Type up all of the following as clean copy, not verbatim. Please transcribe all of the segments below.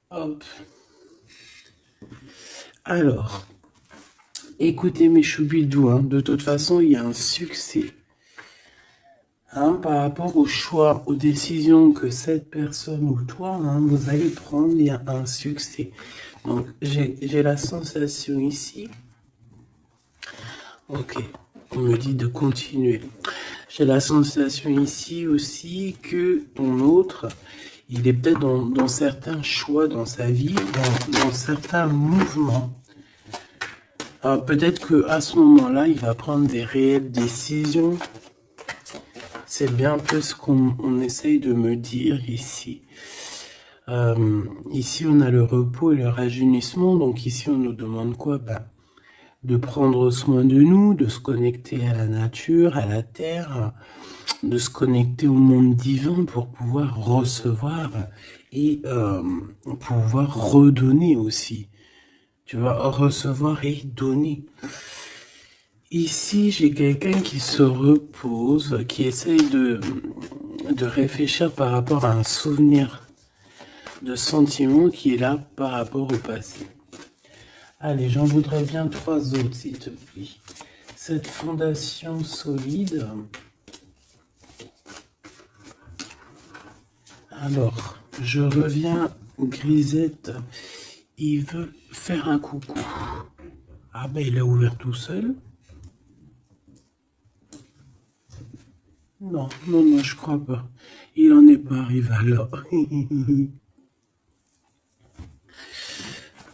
Hop. Alors, écoutez mes choubidous, hein. De toute façon, il y a un succès. Hein, par rapport aux choix, aux décisions que cette personne ou toi, hein, vous allez prendre, il y a un succès. Donc, j'ai la sensation ici. Ok, on me dit de continuer. J'ai la sensation ici aussi que ton autre, il est peut-être dans certains choix dans sa vie, dans certains mouvements. Peut-être qu'à ce moment-là, il va prendre des réelles décisions. C'est bien un peu ce qu'on essaye de me dire ici. Ici, on a le repos et le rajeunissement. Donc ici, on nous demande quoi? De prendre soin de nous, de se connecter à la nature, à la terre, de se connecter au monde divin pour pouvoir recevoir et pouvoir redonner aussi. Tu vas recevoir et donner. Ici, j'ai quelqu'un qui se repose, qui essaye de réfléchir par rapport à un souvenir de sentiment qui est là par rapport au passé. Allez, j'en voudrais bien 3 autres, s'il te plaît. Cette fondation solide. Alors, je reviens, Grisette. Il veut faire un coucou. Ah ben, il a ouvert tout seul. Non, non, non, je crois pas. Il en est pas arrivé alors.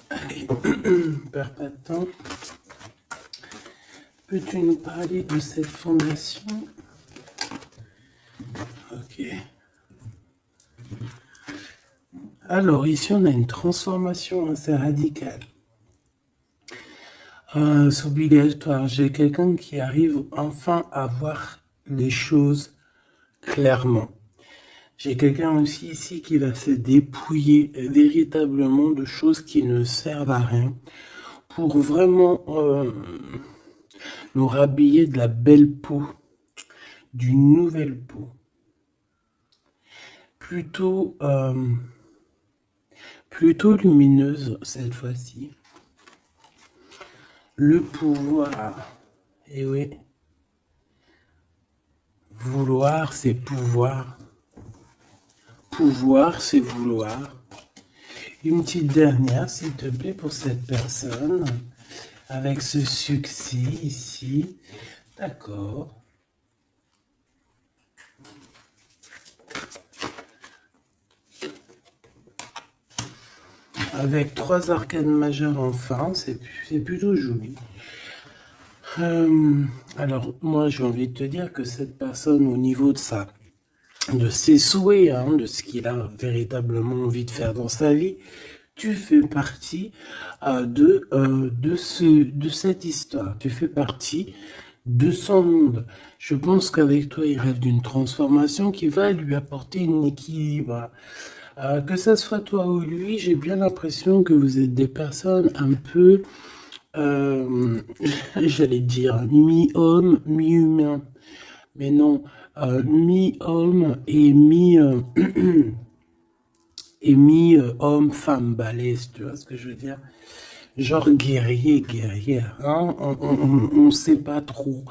Allez, perds pas de temps. Peux-tu nous parler de cette fondation? Ok. Alors, ici, on a une transformation assez radicale. C'est obligatoire. J'ai quelqu'un qui arrive enfin à voir les choses clairement. J'ai quelqu'un aussi ici qui va se dépouiller véritablement de choses qui ne servent à rien pour vraiment nous rhabiller de la belle peau, d'une nouvelle peau. Plutôt, plutôt lumineuse cette fois-ci. Le pouvoir, et oui, vouloir c'est pouvoir, pouvoir c'est vouloir. Une petite dernière s'il te plaît pour cette personne, avec ce succès ici, d'accord. Avec 3 arcanes majeures enfin, c'est plutôt joli. Alors, moi, j'ai envie de te dire que cette personne, au niveau de ses souhaits, hein, de ce qu'il a véritablement envie de faire dans sa vie, tu fais partie de cette histoire. Tu fais partie de son monde. Je pense qu'avec toi, il rêve d'une transformation qui va lui apporter un équilibre. Que ça soit toi ou lui, j'ai bien l'impression que vous êtes des personnes un peu, euh, j'allais dire, mi-homme, mi-humain. Mais non, mi-homme et et mi-homme, femme balèze, tu vois ce que je veux dire? Genre guerrier, guerrière, hein? On sait pas trop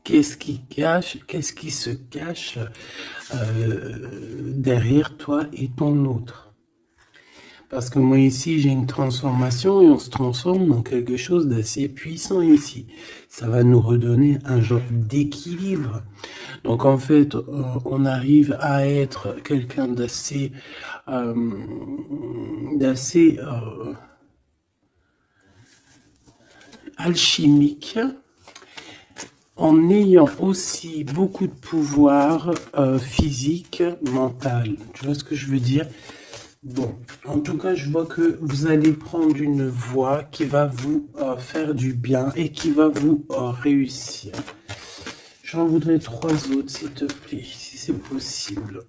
qu'est-ce qui cache, qu'est-ce qui se cache derrière toi et ton autre. Parce que moi ici, j'ai une transformation et on se transforme dans quelque chose d'assez puissant ici. Ça va nous redonner un genre d'équilibre. Donc en fait, on arrive à être quelqu'un euh, d'assez alchimique, en ayant aussi beaucoup de pouvoir physique, mental. Tu vois ce que je veux dire? Bon, en tout cas, je vois que vous allez prendre une voie qui va vous faire du bien et qui va vous réussir. J'en voudrais 3 autres, s'il te plaît, si c'est possible.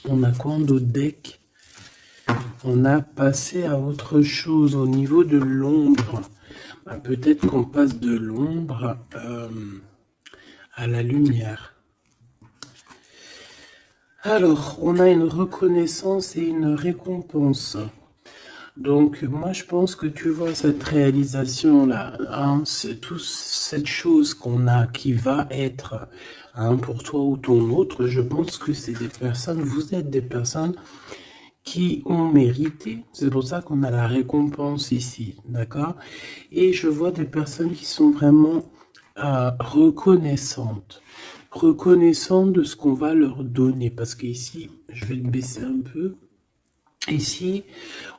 On a quoi d'autre deck? On a passé à autre chose au niveau de l'ombre. Peut-être qu'on passe de l'ombre à la lumière. Alors, on a une reconnaissance et une récompense. Donc, moi, je pense que tu vois cette réalisation-là, hein, c'est toute cette chose qu'on a qui va être, hein, pour toi ou ton autre. Je pense que c'est des personnes, vous êtes des personnes qui ont mérité. C'est pour ça qu'on a la récompense ici, d'accord? Et je vois des personnes qui sont vraiment reconnaissantes. Reconnaissantes de ce qu'on va leur donner. Parce qu'ici, je vais le baisser un peu. Ici,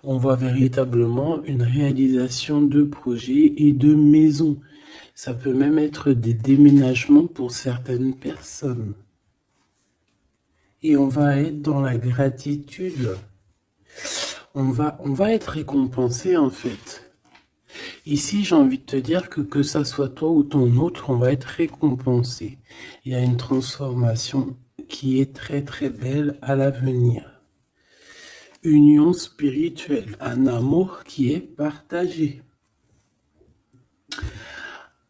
on voit véritablement une réalisation de projets et de maisons. Ça peut même être des déménagements pour certaines personnes. Et on va être dans la gratitude. On va être récompensé en fait. Ici, j'ai envie de te dire que ça soit toi ou ton autre, on va être récompensé. Il y a une transformation qui est très très belle à l'avenir. Union spirituelle, un amour qui est partagé.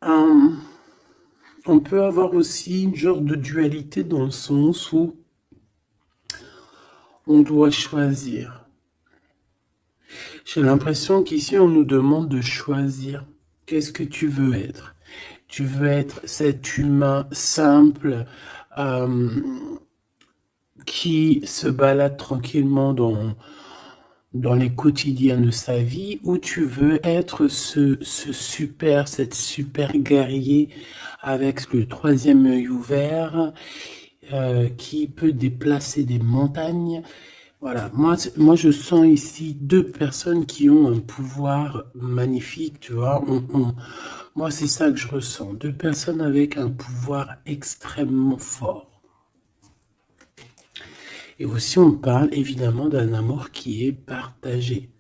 On peut avoir aussi une genre de dualité dans le sens où on doit choisir. J'ai l'impression qu'ici, on nous demande de choisir. Qu'est-ce que tu veux être? Tu veux être cet humain simple qui se balade tranquillement dans les quotidiens de sa vie, ou tu veux être cette super guerrier avec le troisième œil ouvert, qui peut déplacer des montagnes. Voilà, moi je sens ici deux personnes qui ont un pouvoir magnifique, tu vois. Moi c'est ça que je ressens, deux personnes avec un pouvoir extrêmement fort. Et aussi, on parle évidemment d'un amour qui est partagé.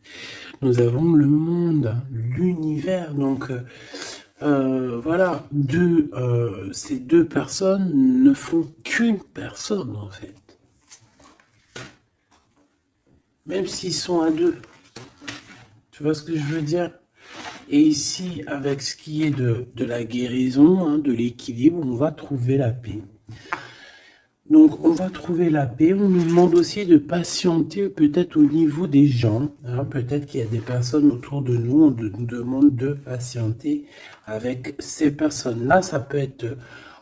Nous avons le monde, l'univers. Donc, voilà, ces deux personnes ne font qu'une personne, en fait. Même s'ils sont à deux. Tu vois ce que je veux dire? Et ici, avec ce qui est de la guérison, hein, de l'équilibre, on va trouver la paix. Donc, on va trouver la paix. On nous demande aussi de patienter peut-être au niveau des gens. Hein. Peut-être qu'il y a des personnes autour de nous. On nous demande de patienter avec ces personnes-là. Ça peut être,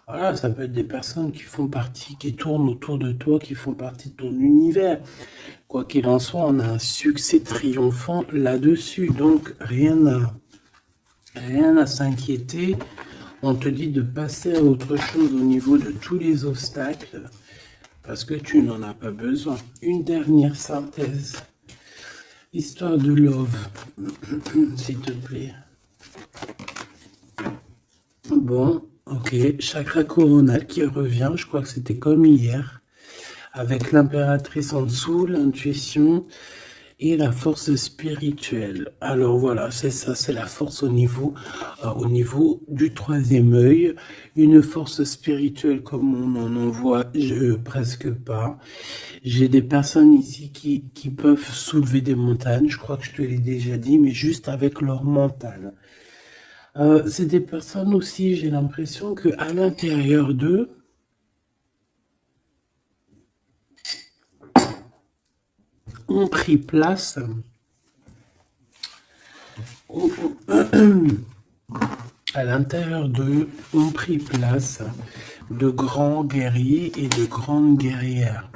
voilà, ça peut être des personnes qui font partie, qui tournent autour de toi, qui font partie de ton univers. Quoi qu'il en soit, on a un succès triomphant là-dessus. Donc, rien à s'inquiéter. On te dit de passer à autre chose au niveau de tous les obstacles. Parce que tu n'en as pas besoin. Une dernière synthèse. Histoire de love, s'il te plaît. Bon, ok. Chakra coronal qui revient, je crois que c'était comme hier. Avec l'impératrice en dessous, l'intuition et la force spirituelle. Alors voilà, c'est ça, c'est la force au niveau du troisième œil. Une force spirituelle comme on en voit presque pas. J'ai des personnes ici qui peuvent soulever des montagnes, je crois que je te l'ai déjà dit, mais juste avec leur mental. C'est des personnes aussi, j'ai l'impression qu'à l'intérieur d'eux, ont pris place à l'intérieur d'eux ont pris place de grands guerriers et de grandes guerrières.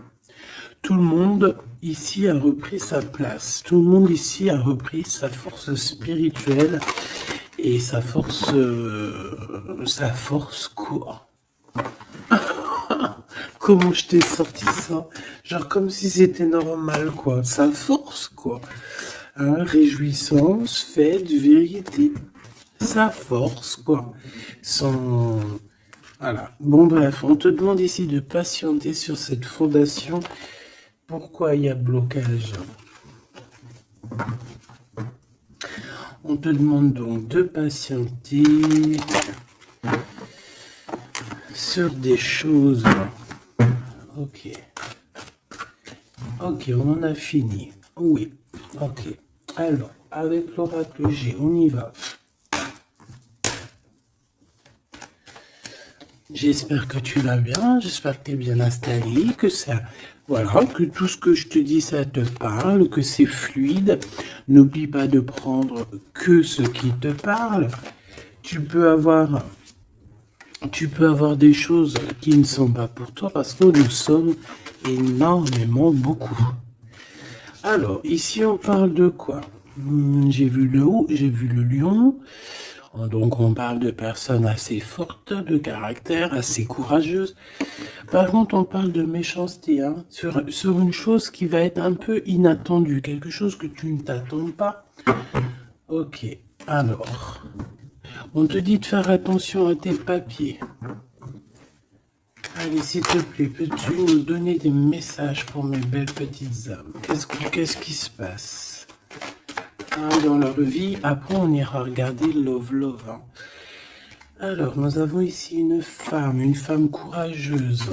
Tout le monde ici a repris sa place. Tout le monde ici a repris sa force spirituelle et sa force quoi? Comment je t'ai sorti ça? Genre comme si c'était normal, quoi. Sa force, quoi. Hein, réjouissance, fête, vérité. Sa force, quoi. Son... Voilà. Bon, bref, on te demande ici de patienter sur cette fondation. Pourquoi il y a blocage? On te demande donc de patienter sur des choses. Ok. Ok, on en a fini. Oui. Ok. Alors, avec l'oracle G, on y va. J'espère que tu vas bien, j'espère que tu es bien installé, que ça, voilà, que tout ce que je te dis, ça te parle, que c'est fluide. N'oublie pas de prendre que ce qui te parle. Tu peux avoir, tu peux avoir des choses qui ne sont pas pour toi parce que nous sommes énormément beaucoup. Alors, ici, on parle de quoi? J'ai vu le haut, j'ai vu le lion. Donc, on parle de personnes assez fortes, de caractère, assez courageuses. Par contre, on parle de méchanceté, hein, sur une chose qui va être un peu inattendue, quelque chose que tu ne t'attends pas. Ok, alors, on te dit de faire attention à tes papiers. Allez, s'il te plaît, peux-tu nous donner des messages pour mes belles petites âmes? Qu'est-ce qui se passe dans leur vie? Après, on ira regarder Love Love. Hein. Alors, nous avons ici une femme courageuse.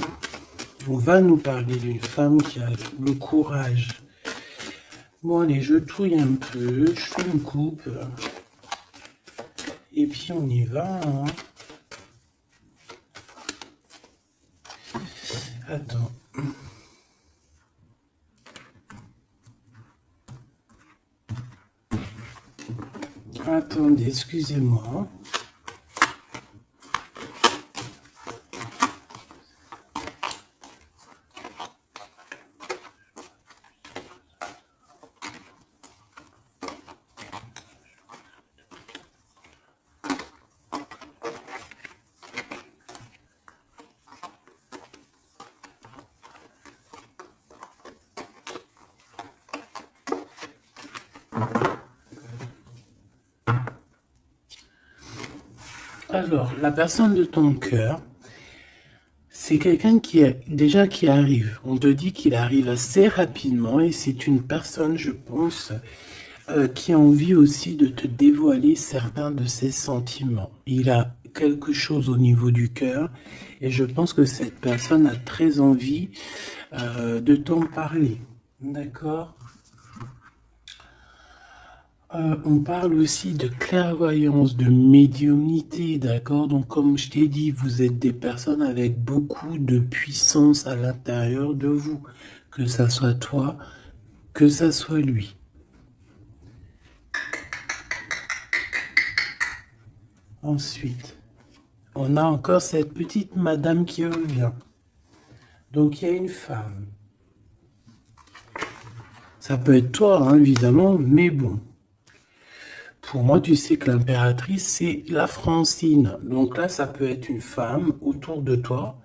On va nous parler d'une femme qui a le courage. Bon, allez, je touille un peu, je fais une coupe. Et puis, on y va. Hein. Attends. Attendez, excusez-moi. Alors, la personne de ton cœur, c'est quelqu'un qui arrive. On te dit qu'il arrive assez rapidement et c'est une personne, je pense, qui a envie aussi de te dévoiler certains de ses sentiments. Il a quelque chose au niveau du cœur et je pense que cette personne a très envie de t'en parler. D'accord ? On parle aussi de clairvoyance, de médiumnité, d'accord? Donc, comme je t'ai dit, vous êtes des personnes avec beaucoup de puissance à l'intérieur de vous, que ça soit toi, que ça soit lui. Ensuite, on a encore cette petite madame qui revient. Donc, il y a une femme. Ça peut être toi, hein, évidemment, mais bon. Pour moi, tu sais que l'impératrice, c'est la Francine. Donc là, ça peut être une femme autour de toi.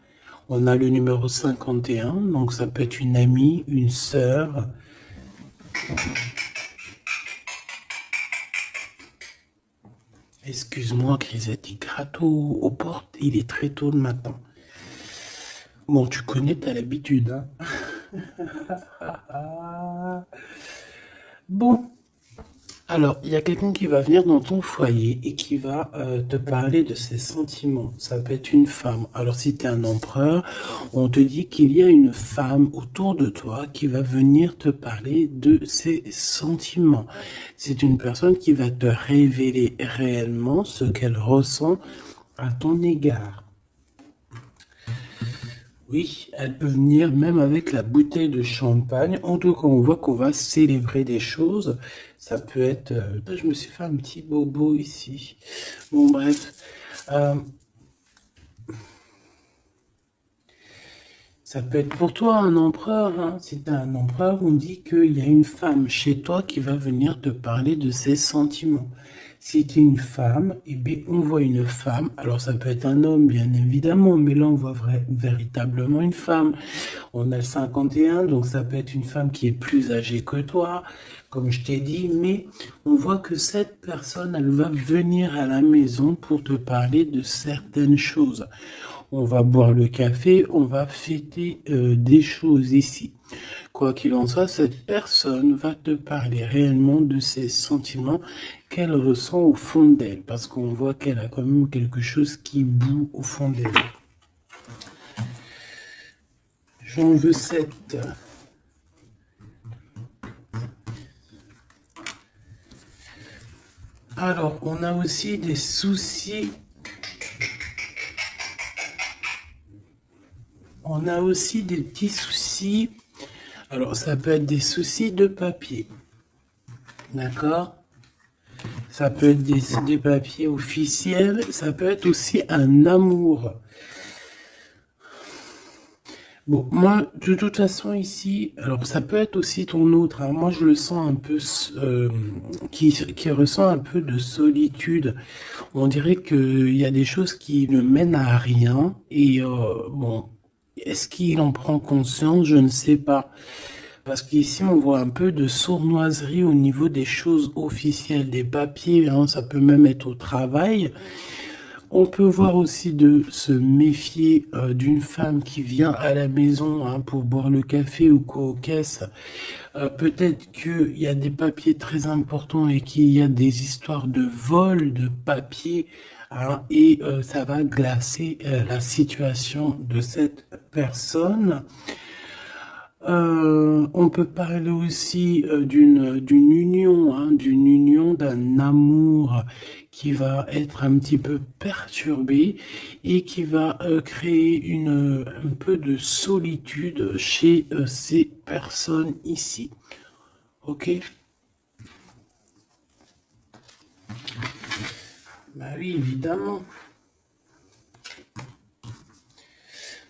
On a le numéro 51, donc ça peut être une amie, une sœur. Excuse-moi, Grisette, il gratte aux portes. Il est très tôt le matin. Bon, tu connais, t'as l'habitude. Hein. Bon. Alors, il y a quelqu'un qui va venir dans ton foyer et qui va te parler de ses sentiments. Ça peut être une femme. Alors, si tu es un empereur, on te dit qu'il y a une femme autour de toi qui va venir te parler de ses sentiments. C'est une personne qui va te révéler réellement ce qu'elle ressent à ton égard. Oui, elle peut venir même avec la bouteille de champagne. En tout cas, on voit qu'on va célébrer des choses. Ça peut être... je me suis fait un petit bobo ici. Bon, bref. Ça peut être pour toi un empereur. Hein. Si tu es un empereur, on dit qu'il y a une femme chez toi qui va venir te parler de ses sentiments. Si tu es une femme, eh bien, on voit une femme. Alors, ça peut être un homme, bien évidemment, mais là, on voit véritablement une femme. On a le 51, donc ça peut être une femme qui est plus âgée que toi, comme je t'ai dit, mais on voit que cette personne, elle va venir à la maison pour te parler de certaines choses. On va boire le café, on va fêter des choses ici. Quoi qu'il en soit, cette personne va te parler réellement de ses sentiments qu'elle ressent au fond d'elle, parce qu'on voit qu'elle a quand même quelque chose qui bout au fond d'elle. J'en veux 7. Alors, on a aussi des soucis. On a aussi des petits soucis. Alors, ça peut être des soucis de papier. D'accord? Ça peut être des papiers officiels. Ça peut être aussi un amour. Bon, moi, de toute façon, ici, alors ça peut être aussi ton autre, hein. Moi, je le sens un peu, qui ressent un peu de solitude. On dirait qu'il y a des choses qui ne mènent à rien. Et bon, est-ce qu'il en prend conscience? Je ne sais pas. Parce qu'ici, on voit un peu de sournoiserie au niveau des choses officielles, des papiers, hein. Ça peut même être au travail. On peut voir aussi de se méfier d'une femme qui vient à la maison, hein, pour boire le café ou quoi aux caisses. Peut-être qu'il y a des papiers très importants et qu'il y a des histoires de vol de papiers, hein, et ça va glacer la situation de cette personne. On peut parler aussi d'une union, hein, d'un amour qui va être un petit peu perturbé et qui va créer un peu de solitude chez ces personnes ici. Ok? Bah oui, évidemment.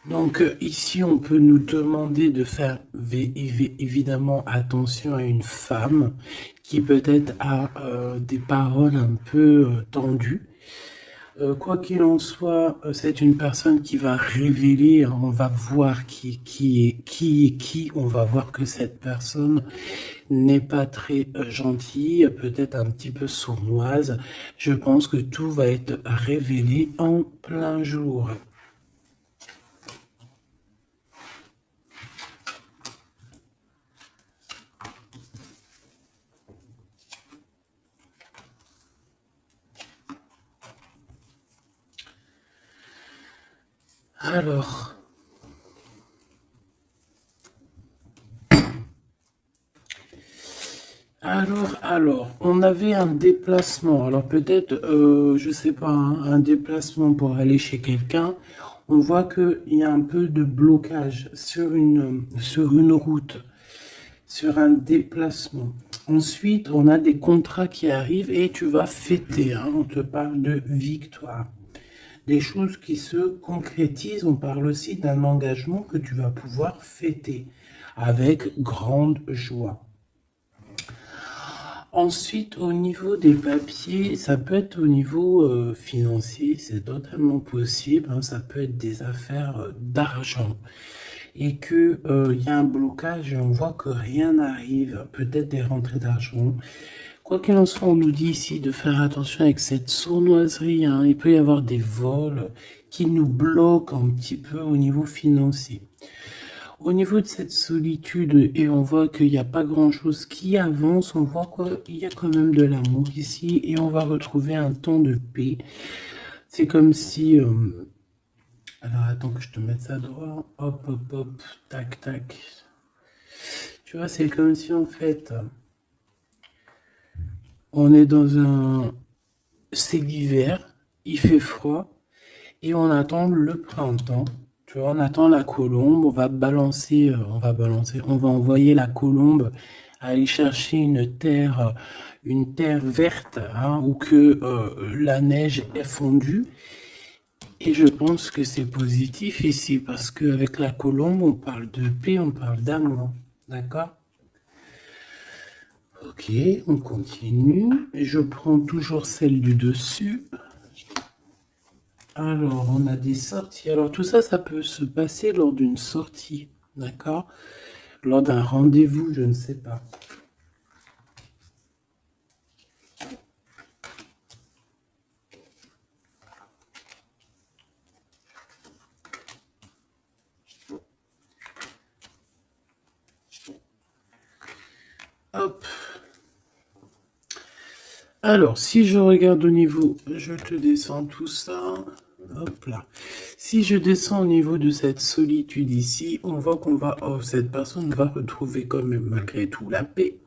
Donc ici, on peut nous demander de faire évidemment attention à une femme qui peut-être a des paroles un peu tendues. Quoi qu'il en soit, c'est une personne qui va révéler, hein, on va voir qui est qui, on va voir que cette personne n'est pas très gentille, peut-être un petit peu sournoise. Je pense que tout va être révélé en plein jour. Alors, on avait un déplacement. Alors peut-être, je sais pas, hein, un déplacement pour aller chez quelqu'un. On voit qu'il y a un peu de blocage sur une route, sur un déplacement. Ensuite, on a des contrats qui arrivent et tu vas fêter, hein. On te parle de victoire. Des choses qui se concrétisent. On parle aussi d'un engagement que tu vas pouvoir fêter avec grande joie. Ensuite, au niveau des papiers, ça peut être au niveau financier, c'est totalement possible, hein. Ça peut être des affaires d'argent et que il y a un blocage et on voit que rien n'arrive, peut-être des rentrées d'argent. Quoi qu'il en soit, on nous dit ici de faire attention avec cette sournoiserie, hein. Il peut y avoir des vols qui nous bloquent un petit peu au niveau financier. Au niveau de cette solitude, et on voit qu'il n'y a pas grand-chose qui avance, on voit qu'il y a quand même de l'amour ici, et on va retrouver un temps de paix. C'est comme si... alors attends que je te mette ça droit. Hop, hop, hop, tac, tac. Tu vois, c'est comme si en fait, on est dans un... C'est l'hiver, il fait froid, et on attend le printemps. Tu vois, on attend la colombe, on va envoyer la colombe aller chercher une terre verte, hein, où que la neige est fondue. Et je pense que c'est positif ici, parce qu'avec la colombe, on parle de paix, on parle d'amour. D'accord? Ok, on continue. Je prends toujours celle du dessus. Alors, on a des sorties. Alors, tout ça, ça peut se passer lors d'une sortie, d'accord? Lors d'un rendez-vous, je ne sais pas. Hop. Alors, si je regarde au niveau, je te descends tout ça. Hop là. Si je descends au niveau de cette solitude ici, on voit cette personne va retrouver quand même malgré tout la paix.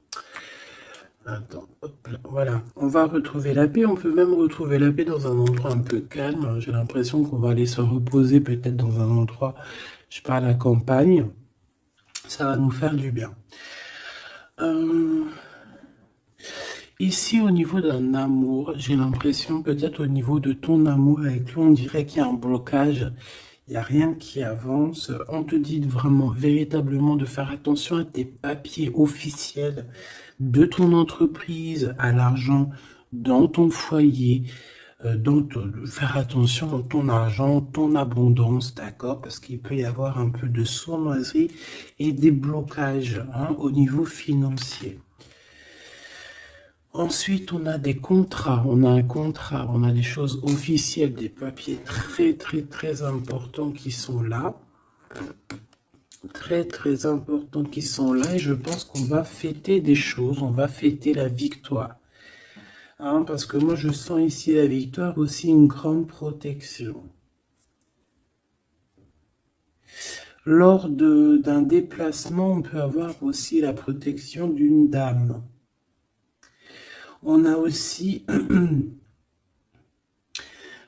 Attends, hop là, voilà. On va retrouver la paix. On peut même retrouver la paix dans un endroit un peu calme. J'ai l'impression qu'on va aller se reposer peut-être dans un endroit, je sais pas, à la campagne. Ça va nous faire du bien. Euh, Ici, au niveau d'un amour, j'ai l'impression, peut-être au niveau de ton amour avec lui, on dirait qu'il y a un blocage. Il n'y a rien qui avance. On te dit vraiment, véritablement, de faire attention à tes papiers officiels de ton entreprise, à l'argent dans ton foyer, faire attention dans ton argent, ton abondance, d'accord? Parce qu'il peut y avoir un peu de sournoiserie et des blocages, hein, au niveau financier. Ensuite, on a des contrats, on a un contrat, on a des choses officielles, des papiers très très très importants qui sont là. Très très importants qui sont là et je pense qu'on va fêter des choses, on va fêter la victoire. Hein, parce que moi je sens ici la victoire aussi une grande protection. Lors d'un déplacement, on peut avoir aussi la protection d'une dame. On a aussi,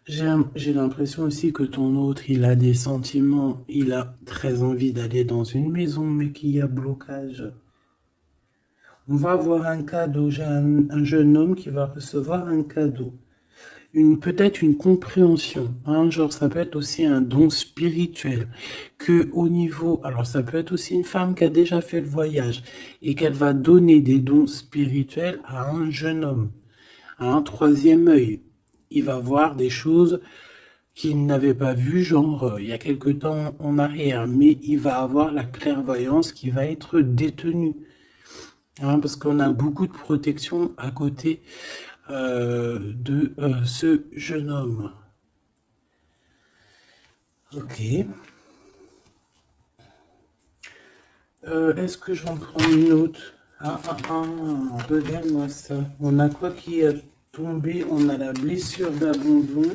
j'ai l'impression aussi que ton autre, il a des sentiments, il a très envie d'aller dans une maison, mais qu'il y a blocage. On va avoir un cadeau, j'ai un jeune homme qui va recevoir un cadeau. Peut-être une compréhension, hein, genre ça peut être aussi un don spirituel, que au niveau, alors ça peut être aussi une femme qui a déjà fait le voyage et qu'elle va donner des dons spirituels à un jeune homme, à un troisième œil. Il va voir des choses qu'il n'avait pas vues, genre il y a quelque temps en arrière, mais il va avoir la clairvoyance qui va être détenue, hein, parce qu'on a beaucoup de protection à côté de ce jeune homme. Ok. Est-ce que j'en prends une autre? Regarde-moi ça. On a quoi qui est tombé? On a la blessure d'abandon.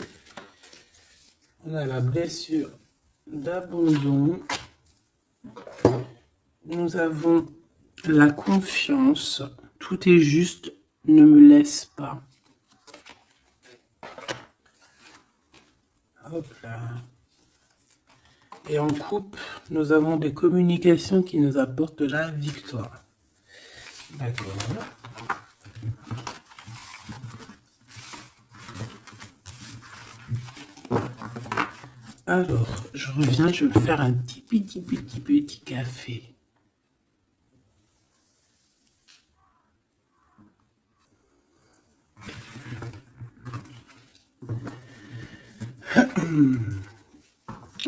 On a la blessure d'abandon. Nous avons la confiance. Tout est juste. Ne me laisse pas. Hop là. Et en coupe, nous avons des communications qui nous apportent la victoire. D'accord. Alors, je reviens, je vais faire un petit café.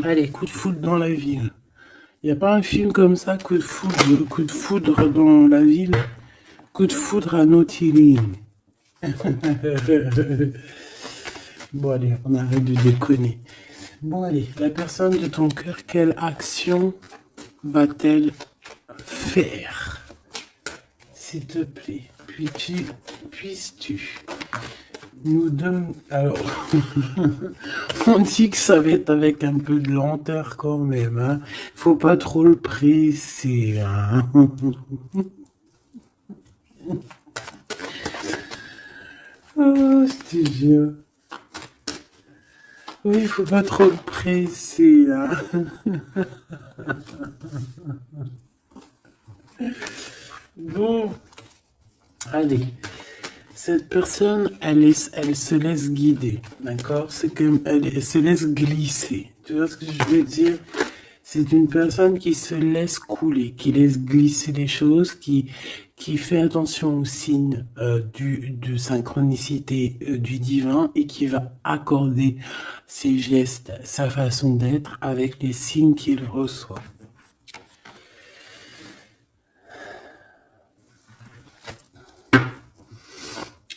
Allez, coup de foudre dans la ville. Il n'y a pas un film comme ça, coup de foudre dans la ville, coup de foudre à Nautilus. Bon allez, on arrête de déconner. Bon allez, la personne de ton cœur, quelle action va-t-elle faire? S'il te plaît, puisses-tu nous donner... Alors, on dit que ça va être avec un peu de lenteur quand même, hein. Faut pas trop le presser, hein. Oh, je te jure. Oui, faut pas trop le presser, hein. Bon, allez. Cette personne, elle se laisse guider, d'accord? C'est comme elle se laisse glisser. Tu vois ce que je veux dire? C'est une personne qui se laisse couler, qui laisse glisser les choses, qui fait attention aux signes de synchronicité du divin et qui va accorder ses gestes, sa façon d'être avec les signes qu'il reçoit.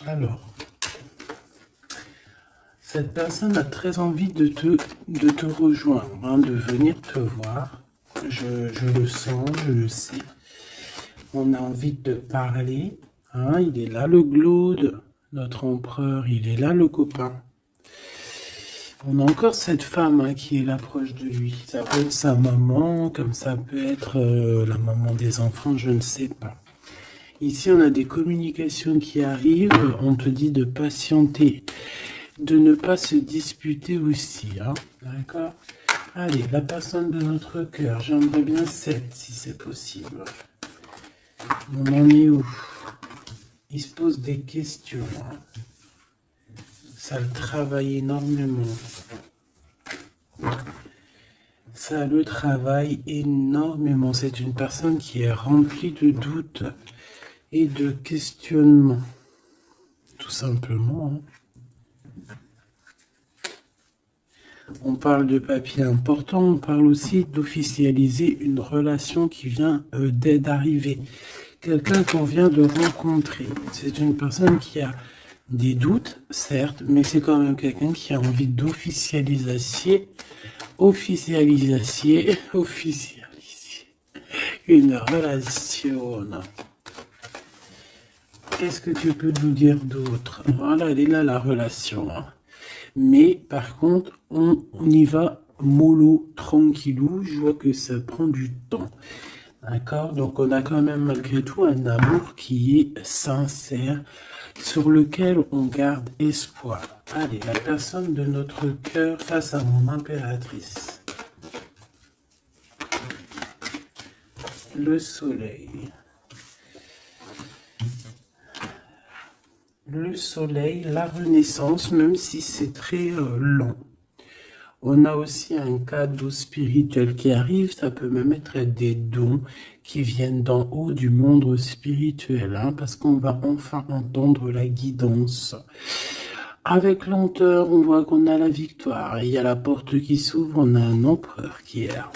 Alors, cette personne a très envie de te rejoindre, hein, de venir te voir. Je le sens, je le sais. On a envie de te parler. Hein, il est là le Glaude, notre empereur, il est là le copain. On a encore cette femme, hein, qui est là proche de lui. Ça peut être sa maman, comme ça peut être la maman des enfants, je ne sais pas. Ici, on a des communications qui arrivent. On te dit de patienter, de ne pas se disputer aussi. Hein. D'accord? Allez, la personne de notre cœur. J'aimerais bien 7, si c'est possible. On en est où? Il se pose des questions. Hein. Ça le travaille énormément. Ça le travaille énormément. C'est une personne qui est remplie de doutes et de questionnements. Tout simplement. Hein. On parle de papier important, on parle aussi d'officialiser une relation qui vient d'arriver. Quelqu'un qu'on vient de rencontrer. C'est une personne qui a des doutes, certes, mais c'est quand même quelqu'un qui a envie d'officialiser une relation. Qu'est-ce que tu peux nous dire d'autre? Voilà, elle est là la relation. Hein. Mais par contre, on y va mollo, tranquillou. Je vois que ça prend du temps. D'accord? Donc on a quand même malgré tout un amour qui est sincère, sur lequel on garde espoir. Allez, la personne de notre cœur face à mon impératrice. Le soleil. Le soleil, la renaissance, même si c'est très lent. On a aussi un cadeau spirituel qui arrive, ça peut même être des dons qui viennent d'en haut du monde spirituel, hein, parce qu'on va enfin entendre la guidance. Avec lenteur, on voit qu'on a la victoire. Il y a la porte qui s'ouvre, on a un empereur qui est là.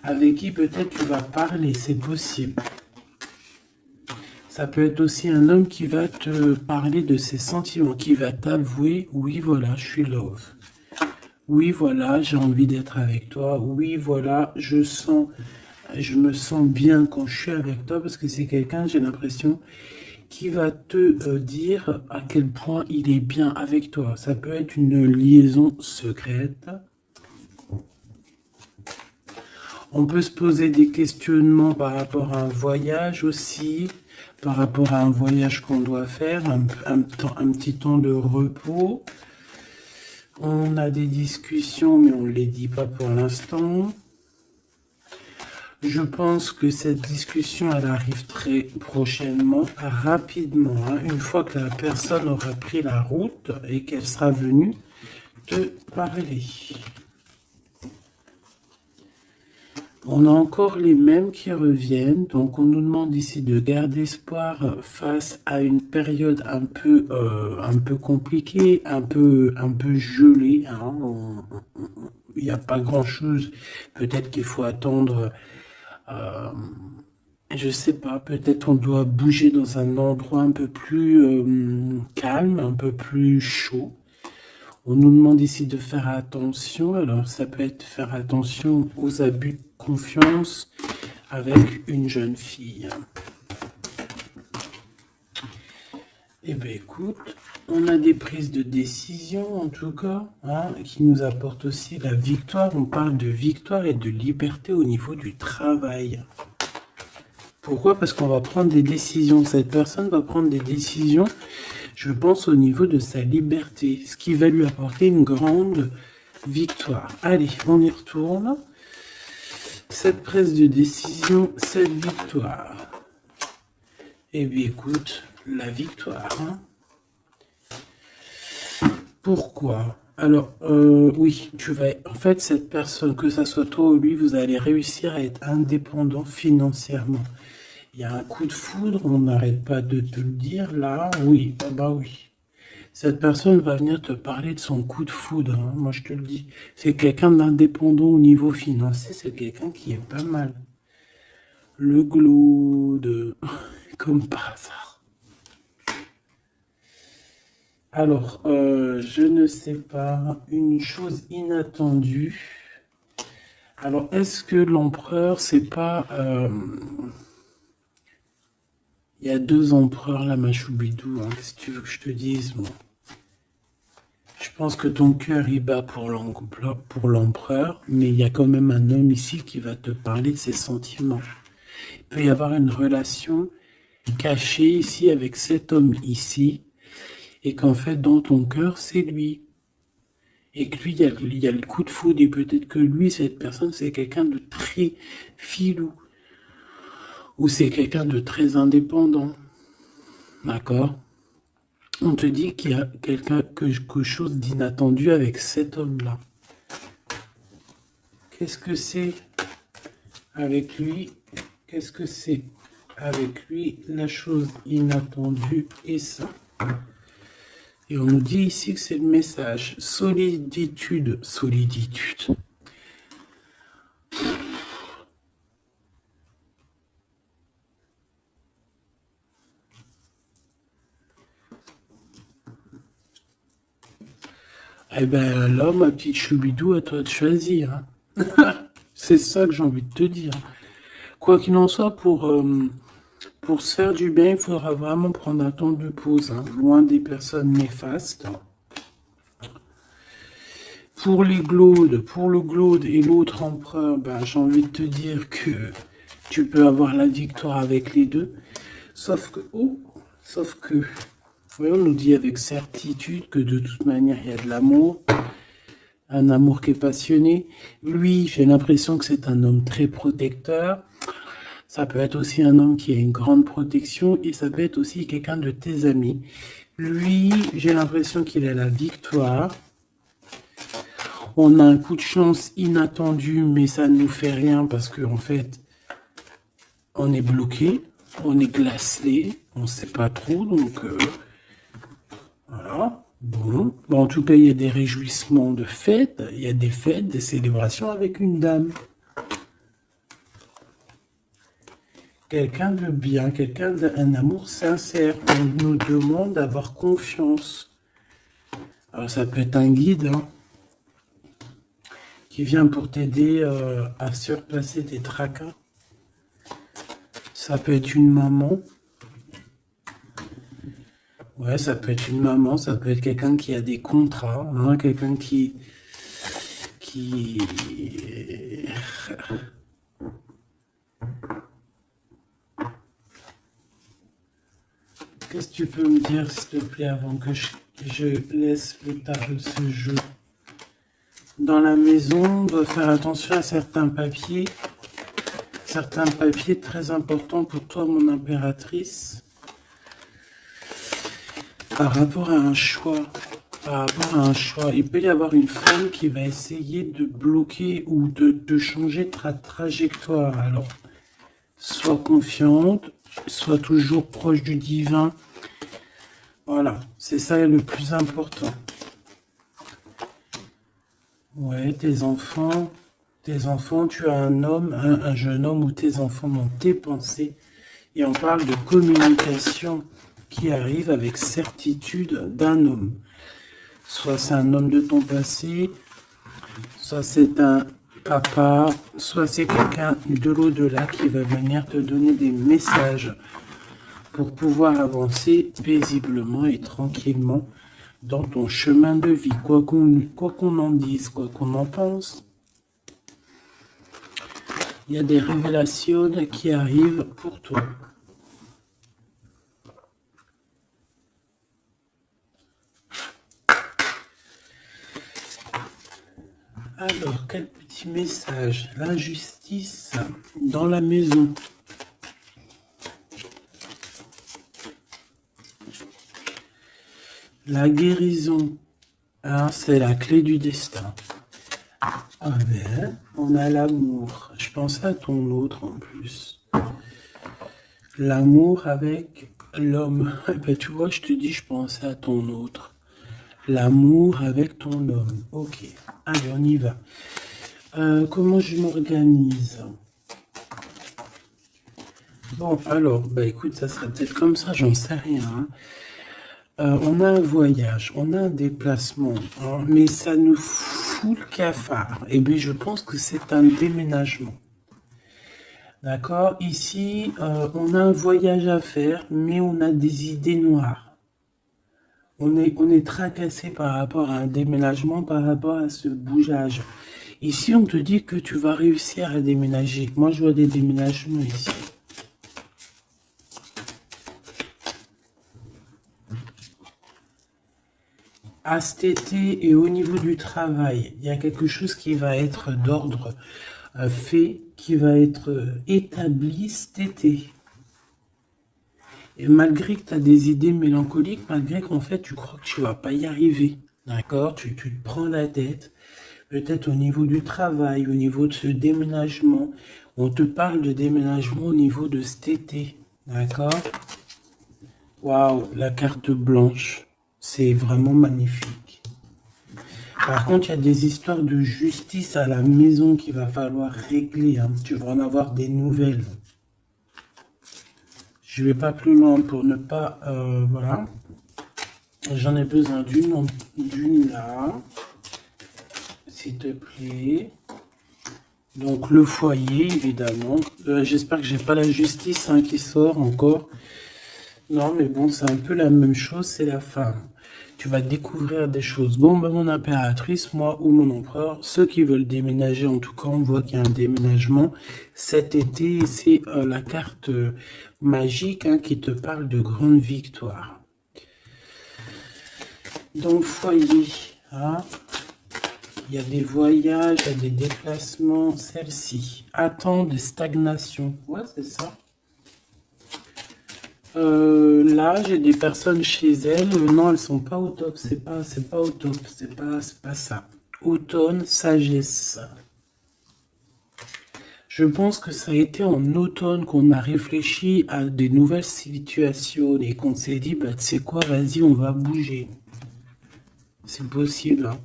Avec qui peut-être tu vas parler, c'est possible. Ça peut être aussi un homme qui va te parler de ses sentiments, qui va t'avouer, oui voilà, je suis love. Oui voilà, j'ai envie d'être avec toi. Oui voilà, je me sens bien quand je suis avec toi parce que c'est quelqu'un, j'ai l'impression, qui va te dire à quel point il est bien avec toi. Ça peut être une liaison secrète. On peut se poser des questionnements par rapport à un voyage aussi, par rapport à un voyage qu'on doit faire, un petit temps de repos. On a des discussions, mais on ne les dit pas pour l'instant. Je pense que cette discussion, elle arrive très prochainement, rapidement, hein, une fois que la personne aura pris la route et qu'elle sera venue te parler. On a encore les mêmes qui reviennent, donc on nous demande ici de garder espoir face à une période un peu compliquée, un peu gelée. Hein. Il n'y a pas grand-chose. Peut-être qu'il faut attendre, je sais pas, peut-être on doit bouger dans un endroit un peu plus calme, un peu plus chaud. On nous demande ici de faire attention, alors ça peut être faire attention aux abus de confiance avec une jeune fille. Eh bien écoute, on a des prises de décision en tout cas, hein, qui nous apportent aussi la victoire. On parle de victoire et de liberté au niveau du travail. Pourquoi? Parce qu'on va prendre des décisions. Cette personne va prendre des décisions, je pense, au niveau de sa liberté, ce qui va lui apporter une grande victoire. Allez, on y retourne. Cette prise de décision, cette victoire. Eh bien, écoute, la victoire. Hein. Pourquoi? Alors, oui, tu vas... En fait, cette personne, que ça soit toi ou lui, vous allez réussir à être indépendant financièrement. Il y a un coup de foudre, on n'arrête pas de te le dire, là, oui, bah oui. Cette personne va venir te parler de son coup de foudre, hein, moi je te le dis. C'est quelqu'un d'indépendant au niveau financier, c'est quelqu'un qui est pas mal. Le glaude, comme par hasard. Alors, je ne sais pas, une chose inattendue. Alors, est-ce que l'empereur, c'est pas... Il y a deux empereurs là, Machoubidou. Hein. Qu'est-ce que tu veux que je te dise, moi? Je pense que ton cœur il bat pour l'empereur, mais il y a quand même un homme ici qui va te parler de ses sentiments. Il peut y avoir une relation cachée ici avec cet homme ici, et qu'en fait dans ton cœur c'est lui. Et que lui, il y a le coup de foudre, et peut-être que lui, cette personne, c'est quelqu'un de très filou, ou c'est quelqu'un de très indépendant. D'accord? On te dit qu'il y a quelque chose d'inattendu avec cet homme-là. Qu'est-ce que c'est avec lui? Qu'est-ce que c'est avec lui, la chose inattendue et ça? Et on nous dit ici que c'est le message. Soliditude. Soliditude. Eh ben là, ma petite choubidou, à toi de choisir. Hein. C'est ça que j'ai envie de te dire. Quoi qu'il en soit, pour se faire du bien, il faudra vraiment prendre un temps de pause, hein, loin des personnes néfastes. Pour le glaude et l'autre empereur, ben, j'ai envie de te dire que tu peux avoir la victoire avec les deux. Sauf que, oui, on nous dit avec certitude que de toute manière, il y a de l'amour. Un amour qui est passionné. Lui, j'ai l'impression que c'est un homme très protecteur. Ça peut être aussi un homme qui a une grande protection et ça peut être aussi quelqu'un de tes amis. Lui, j'ai l'impression qu'il a la victoire. On a un coup de chance inattendu, mais ça ne nous fait rien parce qu'en fait, on est bloqué, on est glacé, on ne sait pas trop, donc voilà. Bon, en tout cas, il y a des réjouissements de fêtes, il y a des fêtes, des célébrations avec une dame. Quelqu'un de bien, quelqu'un d'un amour sincère. On nous demande d'avoir confiance. Alors ça peut être un guide hein, qui vient pour t'aider à surpasser tes tracas. Ça peut être une maman. Ouais, ça peut être une maman, ça peut être quelqu'un qui a des contrats, hein, quelqu'un qui... Qu'est-ce que tu peux me dire, s'il te plaît, avant que je laisse le tas de ce jeu? Dans la maison, on doit faire attention à certains papiers très importants pour toi, mon impératrice. Par rapport à un choix, il peut y avoir une femme qui va essayer de bloquer ou de changer ta trajectoire. Alors, sois confiante, sois toujours proche du divin. Voilà, c'est ça le plus important. Ouais, tes enfants, tu as un homme, un jeune homme ou tes enfants dans tes pensées. Et on parle de communication qui arrive avec certitude d'un homme. Soit c'est un homme de ton passé, soit c'est un papa, soit c'est quelqu'un de l'au-delà qui va venir te donner des messages pour pouvoir avancer paisiblement et tranquillement dans ton chemin de vie, quoi qu'on en dise, quoi qu'on en pense. Il y a des révélations qui arrivent pour toi. Alors, quel petit message? L'injustice dans la maison. La guérison. Ah, c'est la clé du destin. Ah ben, on a l'amour. Je pensais à ton autre en plus. L'amour avec l'homme. Eh ben, tu vois, je te dis, je pensais à ton autre. L'amour avec ton homme. Ok. Allez, on y va. Comment je m'organise? Bon, alors, bah écoute, ça sera peut-être comme ça, j'en sais rien. Hein. On a un voyage, on a un déplacement, hein, mais ça nous fout le cafard. Et bien, je pense que c'est un déménagement. D'accord? Ici, on a un voyage à faire, mais on a des idées noires. on est tracassé par rapport à un déménagement, par rapport à ce bougeage. Ici, on te dit que tu vas réussir à déménager. Moi, je vois des déménagements ici. À cet été et au niveau du travail, il y a quelque chose qui va être d'ordre fait, qui va être établi cet été. Et malgré que tu as des idées mélancoliques, malgré qu'en fait tu crois que tu vas pas y arriver, d'accord, tu te prends la tête, peut-être au niveau du travail, au niveau de ce déménagement, on te parle de déménagement au niveau de cet été, d'accord. Waouh, la carte blanche, c'est vraiment magnifique. Par contre, il y a des histoires de justice à la maison qu'il va falloir régler, hein. Tu vas en avoir des nouvelles. Je vais pas plus loin pour ne pas... voilà. J'en ai besoin d'une là. S'il te plaît. Donc le foyer, évidemment. J'espère que j'ai pas la justice hein, qui sort encore. Non, mais bon, c'est un peu la même chose, c'est la femme. Tu vas découvrir des choses. Bon, ben, mon impératrice, moi ou mon empereur, ceux qui veulent déménager, en tout cas, on voit qu'il y a un déménagement cet été. C'est la carte magique hein, qui te parle de grande victoire. Dans le foyer, hein, il y a des voyages, il y a des déplacements. Celle-ci, attend de stagnation. Ouais, c'est ça. Là, j'ai des personnes chez elles. Non, elles sont pas au top. C'est pas au top. C'est pas ça. Automne, sagesse. Je pense que ça a été en automne qu'on a réfléchi à des nouvelles situations et qu'on s'est dit, bah, tu sais quoi, vas-y, on va bouger. C'est possible, hein.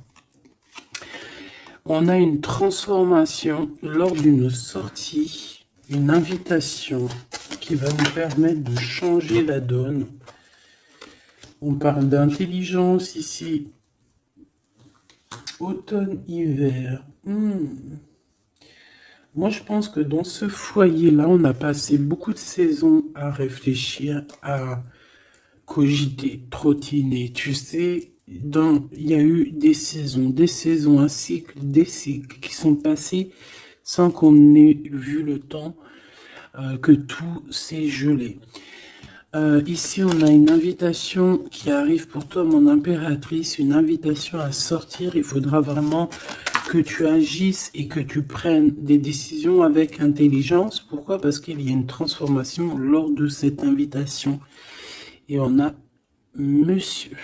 On a une transformation lors d'une sortie, une invitation qui va nous permettre de changer la donne. On parle d'intelligence ici. Automne-hiver. Moi, je pense que dans ce foyer-là, on a passé beaucoup de saisons à réfléchir, à cogiter, trottiner. Tu sais, il y a eu des saisons, un cycle, des cycles qui sont passés sans qu'on ait vu le temps que tout s'est gelé. Ici, on a une invitation qui arrive pour toi, mon impératrice, une invitation à sortir. Il faudra vraiment que tu agisses et que tu prennes des décisions avec intelligence. Pourquoi? Parce qu'il y a une transformation lors de cette invitation. Et on a monsieur.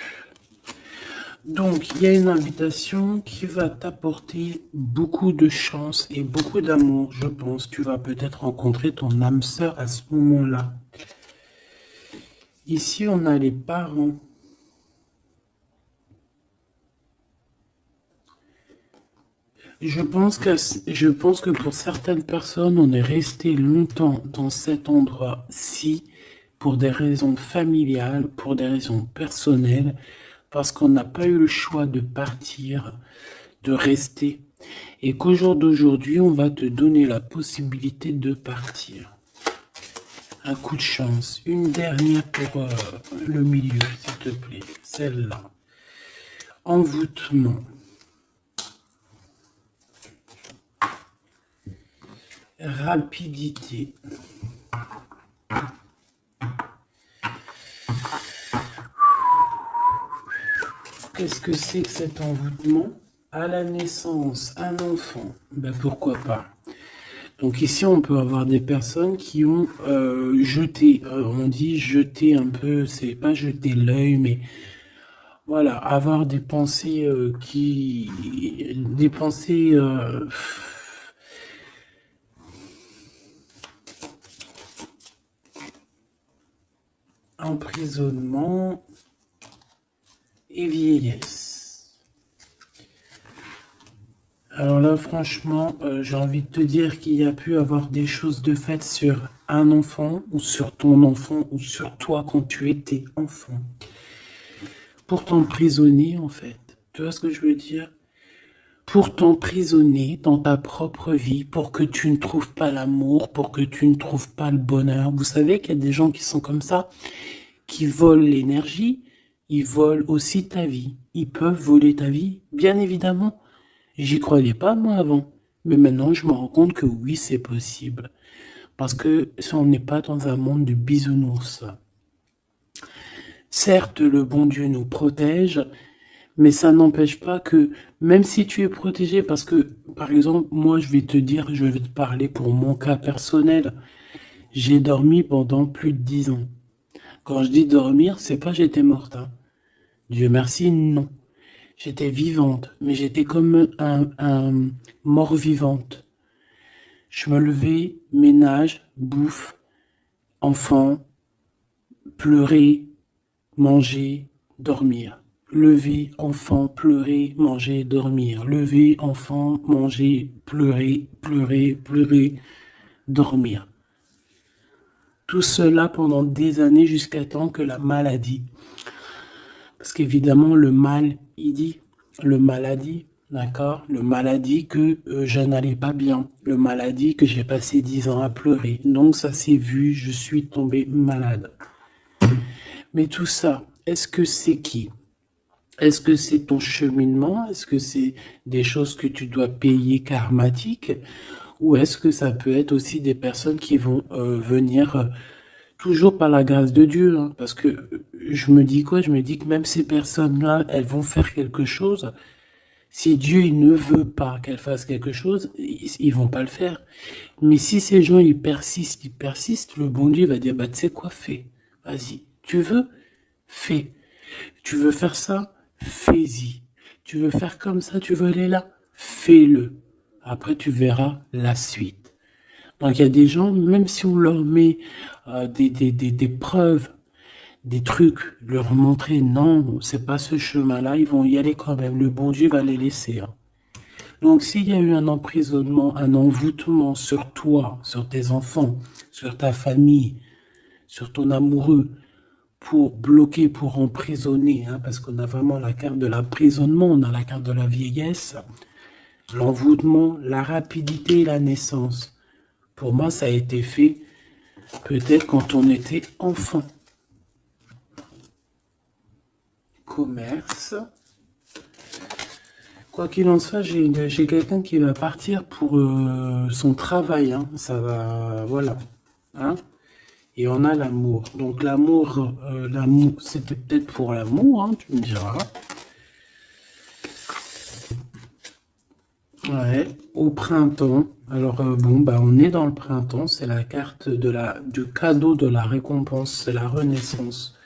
Donc, il y a une invitation qui va t'apporter beaucoup de chance et beaucoup d'amour, je pense. Tu vas peut-être rencontrer ton âme sœur à ce moment-là. Ici, on a les parents. Je pense que pour certaines personnes, on est resté longtemps dans cet endroit-ci pour des raisons familiales, pour des raisons personnelles, parce qu'on n'a pas eu le choix de partir, de rester, et qu'au jour d'aujourd'hui, on va te donner la possibilité de partir. Un coup de chance. Une dernière pour le milieu, s'il te plaît. Celle-là. Envoûtement. Rapidité. Qu'est-ce que c'est que cet envoûtement? À la naissance, un enfant. Ben pourquoi pas? Donc ici, on peut avoir des personnes qui ont jeté, on dit jeter un peu, c'est pas jeter l'œil, mais voilà, avoir des pensées des pensées emprisonnement et vieillesse. Alors là, franchement, j'ai envie de te dire qu'il y a pu avoir des choses de faites sur un enfant, ou sur ton enfant, ou sur toi quand tu étais enfant. Pour t'emprisonner, en fait. Tu vois ce que je veux dire? Pour t'emprisonner dans ta propre vie, pour que tu ne trouves pas l'amour, pour que tu ne trouves pas le bonheur. Vous savez qu'il y a des gens qui sont comme ça, qui volent l'énergie, Ils volent aussi ta vie. Ils peuvent voler ta vie, bien évidemment. J'y croyais pas, moi, avant. Mais maintenant, je me rends compte que oui, c'est possible. Parce que si on n'est pas dans un monde de bisounours. Certes, le bon Dieu nous protège, mais ça n'empêche pas que, même si tu es protégé, parce que, par exemple, moi, je vais te parler pour mon cas personnel. J'ai dormi pendant plus de 10 ans. Quand je dis dormir, c'est pas j'étais morte, hein. Dieu merci, non. J'étais vivante, mais j'étais comme un mort-vivante. Je me levais, ménage, bouffe, enfant, pleurer, manger, dormir. Lever, enfant, pleurer, manger, dormir. Lever, enfant, manger, pleurer, pleurer, pleurer, dormir. Tout cela pendant des années jusqu'à temps que la maladie. Parce qu'évidemment, le mal, il dit, le maladie, d'accord? Le maladie que je n'allais pas bien. Le maladie que j'ai passé 10 ans à pleurer. Donc ça s'est vu, je suis tombé malade. Mais tout ça, est-ce que c'est qui? Est-ce que c'est ton cheminement? Est-ce que c'est des choses que tu dois payer karmatiques? Ou est-ce que ça peut être aussi des personnes qui vont venir toujours par la grâce de Dieu, hein? Parce que je me dis quoi? Je me dis que même ces personnes-là, elles vont faire quelque chose. Si Dieu il ne veut pas qu'elles fassent quelque chose, ils vont pas le faire. Mais si ces gens ils persistent, le bon Dieu va dire bah tu sais quoi, fais. Vas-y. Tu veux? Fais. Tu veux faire ça? Fais-y. Tu veux faire comme ça? Tu veux aller là? Fais-le. Après, tu verras la suite. Donc, il y a des gens, même si on leur met des preuves, des trucs, leur montrer non, c'est pas ce chemin-là, ils vont y aller quand même. Le bon Dieu va les laisser, hein. Donc, s'il y a eu un emprisonnement, un envoûtement sur toi, sur tes enfants, sur ta famille, sur ton amoureux, pour bloquer, pour emprisonner, hein, parce qu'on a vraiment la carte de l'emprisonnement, on a la carte de la vieillesse, l'envoûtement, la rapidité et la naissance. Pour moi, ça a été fait peut-être quand on était enfant. Commerce. Quoi qu'il en soit, j'ai quelqu'un qui va partir pour son travail, hein. Ça va, voilà, hein. Et on a l'amour. Donc l'amour, c'était peut-être pour l'amour, hein, tu me diras. Ouais, au printemps. Alors bon, bah on est dans le printemps, c'est la carte du cadeau de la récompense, c'est la renaissance.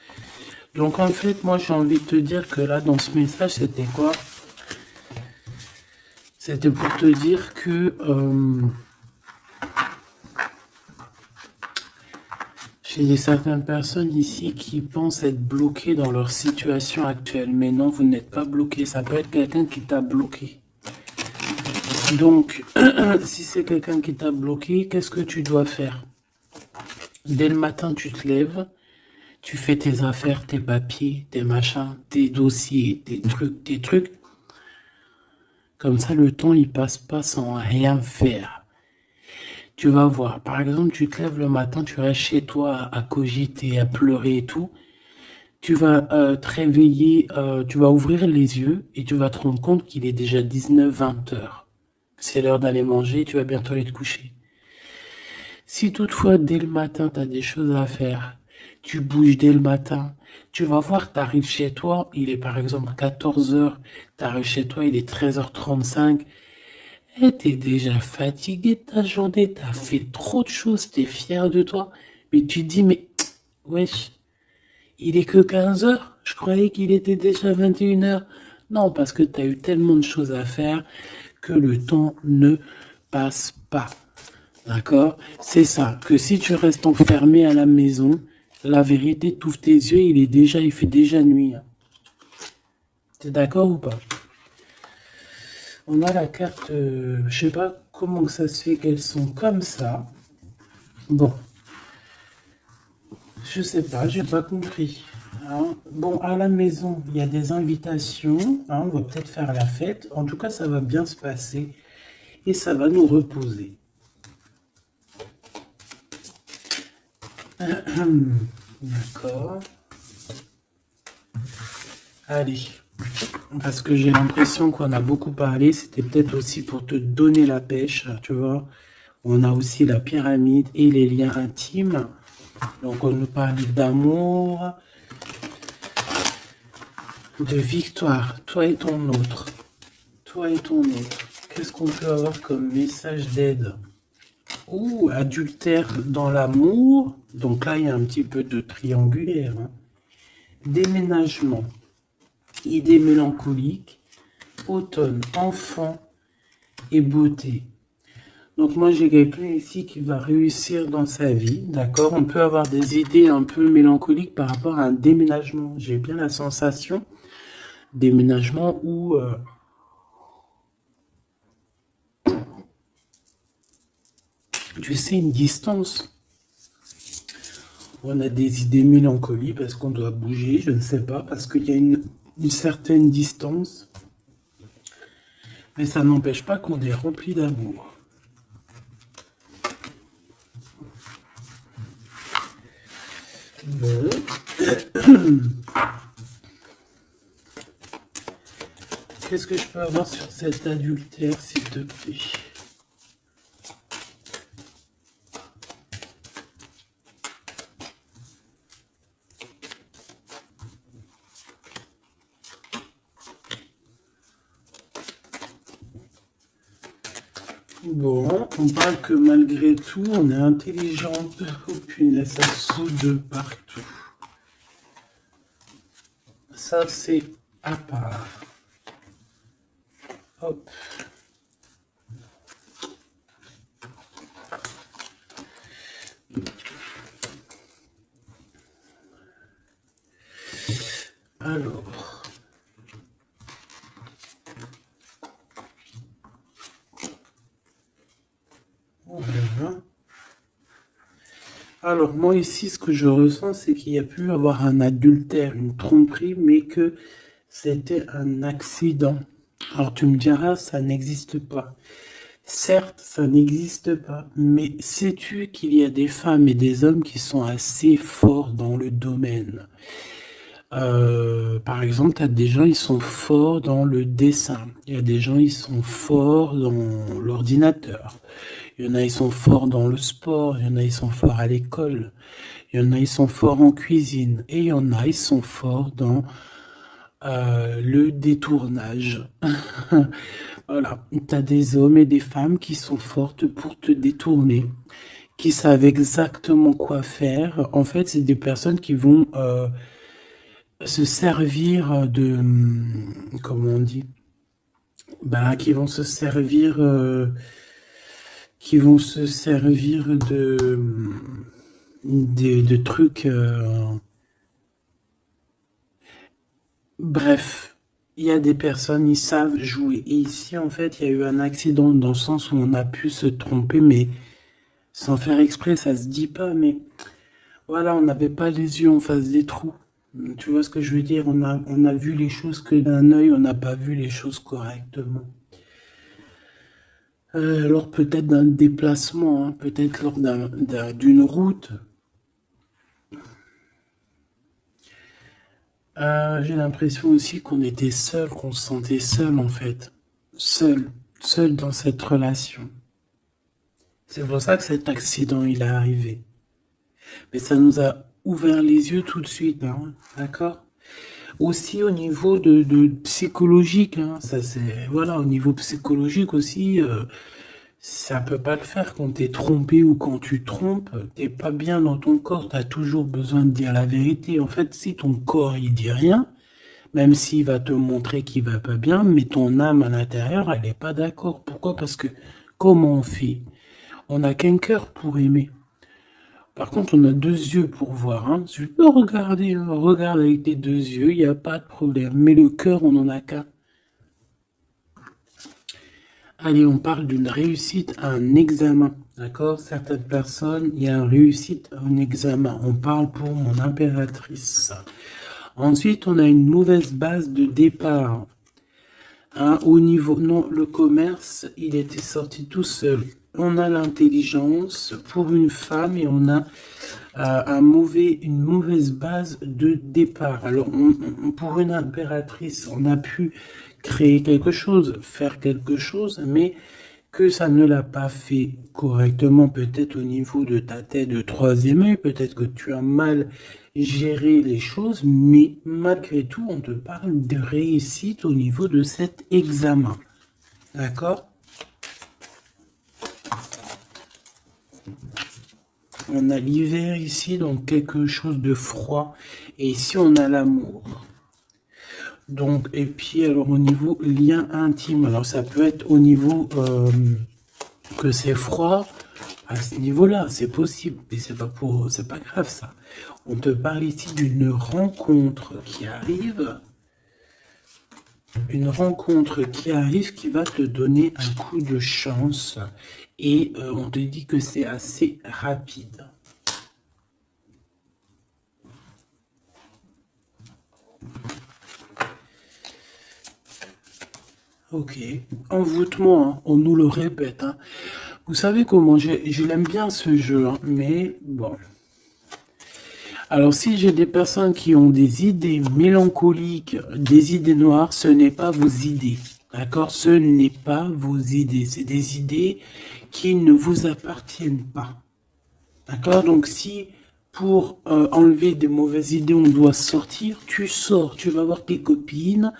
Donc en fait, moi j'ai envie de te dire que là, dans ce message, c'était quoi? C'était pour te dire que j'ai certaines personnes ici qui pensent être bloquées dans leur situation actuelle. Mais non, vous n'êtes pas bloqué. Ça peut être quelqu'un qui t'a bloqué. Donc, si c'est quelqu'un qui t'a bloqué, qu'est-ce que tu dois faire? Dès le matin, tu te lèves, tu fais tes affaires, tes papiers, tes machins, tes dossiers, tes trucs. Comme ça, le temps, il passe pas sans rien faire. Tu vas voir, par exemple, tu te lèves le matin, tu restes chez toi à cogiter, à pleurer et tout. Tu vas te réveiller, tu vas ouvrir les yeux et tu vas te rendre compte qu'il est déjà 19-20 heures. C'est l'heure d'aller manger, tu vas bientôt aller te coucher. Si toutefois, dès le matin, tu as des choses à faire, tu bouges dès le matin, tu vas voir, tu arrives chez toi, il est par exemple 14 heures, tu arrives chez toi, il est 13h35, et tu es déjà fatigué de ta journée, tu as fait trop de choses, tu es fier de toi, mais tu te dis, mais wesh, il est que 15 heures, je croyais qu'il était déjà 21 heures. Non, parce que tu as eu tellement de choses à faire que le temps ne passe pas. D'accord? C'est ça, que si tu restes enfermé à la maison, la vérité, t'ouvres tes yeux, il fait déjà nuit. T'es d'accord ou pas? On a la carte, je sais pas comment ça se fait qu'elles sont comme ça. Bon, je sais pas, j'ai pas compris, hein. Bon, à la maison, il y a des invitations, hein, on va peut-être faire la fête. En tout cas, ça va bien se passer et ça va nous reposer. D'accord. Allez, parce que j'ai l'impression qu'on a beaucoup parlé, c'était peut-être aussi pour te donner la pêche, tu vois. On a aussi la pyramide et les liens intimes. Donc on nous parle d'amour, de victoire, toi et ton autre. Toi et ton autre. Qu'est-ce qu'on peut avoir comme message d'aide? Ouh, adultère dans l'amour. Donc là, il y a un petit peu de triangulaire. Hein. Déménagement. Idée mélancolique. Automne. Enfant et beauté. Donc moi, j'ai quelqu'un ici qui va réussir dans sa vie. D'accord? On peut avoir des idées un peu mélancoliques par rapport à un déménagement. J'ai bien la sensation. Déménagement où... tu sais, une distance. On a des idées mélancoliques parce qu'on doit bouger, je ne sais pas, parce qu'il y a une certaine distance. Mais ça n'empêche pas qu'on est rempli d'amour. Bon. Qu'est-ce que je peux avoir sur cet adultère, s'il te plaît? Bon, on parle que malgré tout, on est intelligente. Oh punaise, ça saute de partout. Ça, c'est à part. Hop. Alors. Voilà. Alors, moi ici, ce que je ressens, c'est qu'il y a pu avoir un adultère, une tromperie, mais que c'était un accident. Alors, tu me diras, ça n'existe pas. Certes, ça n'existe pas, mais sais-tu qu'il y a des femmes et des hommes qui sont assez forts dans le domaine? Par exemple, tu as des gens, ils sont forts dans le dessin. Il y a des gens, ils sont forts dans l'ordinateur. Il y en a, ils sont forts dans le sport. Il y en a, ils sont forts à l'école. Il y en a, ils sont forts en cuisine. Et il y en a, ils sont forts dans le détournage. Voilà. Tu as des hommes et des femmes qui sont fortes pour te détourner, qui savent exactement quoi faire. En fait, c'est des personnes qui vont se servir de... Comment on dit? Ben, qui vont se servir... qui vont se servir de trucs... Bref, il y a des personnes, ils savent jouer. Et ici, en fait, il y a eu un accident dans le sens où on a pu se tromper, mais sans faire exprès, ça se dit pas, mais voilà, on n'avait pas les yeux en face des trous. Tu vois ce que je veux dire? On a vu les choses que d'un œil, on n'a pas vu les choses correctement. Alors peut-être d'un déplacement, hein, peut-être lors d'une route. J'ai l'impression aussi qu'on était seul, qu'on se sentait seul en fait. Seul, seul dans cette relation. C'est pour ça que cet accident il est arrivé. Mais ça nous a ouvert les yeux tout de suite, hein, d'accord? Aussi au niveau de psychologique, hein, ça c'est voilà, au niveau psychologique aussi, ça peut pas le faire quand t'es trompé ou quand tu trompes, t'es pas bien dans ton corps, t'as toujours besoin de dire la vérité. En fait, si ton corps il dit rien, même s'il va te montrer qu'il va pas bien, mais ton âme à l'intérieur, elle est pas d'accord. Pourquoi? Parce que comment on fait? On n'a qu'un cœur pour aimer. Par contre, on a deux yeux pour voir. Hein. Tu peux regarder, hein, regarde avec tes deux yeux, il n'y a pas de problème. Mais le cœur, on n'en a qu'un. Allez, on parle d'une réussite à un examen. D'accord? Certaines personnes, il y a une réussite à un examen. On parle pour mon impératrice. Ensuite, on a une mauvaise base de départ. Hein, au niveau, non, le commerce, il était sorti tout seul. On a l'intelligence pour une femme et on a une mauvaise base de départ. Alors, pour une impératrice, on a pu créer quelque chose, faire quelque chose, mais que ça ne l'a pas fait correctement, peut-être au niveau de ta tête de troisième œil, peut-être que tu as mal géré les choses, mais malgré tout, on te parle de réussite au niveau de cet examen. D'accord? On a l'hiver ici, donc quelque chose de froid. Et ici, on a l'amour. Donc, et puis, alors, au niveau lien intime, alors ça peut être au niveau que c'est froid, à ce niveau-là, c'est possible, mais c'est pas grave ça. On te parle ici d'une rencontre qui arrive, qui va te donner un coup de chance, et on te dit que c'est assez rapide. Ok, envoûtement, hein, on nous le répète, hein. Vous savez comment je l'aime bien ce jeu, hein, mais bon. Alors si j'ai des personnes qui ont des idées mélancoliques, des idées noires, ce n'est pas vos idées, d'accord? Ce n'est pas vos idées, c'est des idées qui ne vous appartiennent pas, d'accord? Donc si pour enlever des mauvaises idées, on doit sortir, tu sors, tu vas voir tes copines,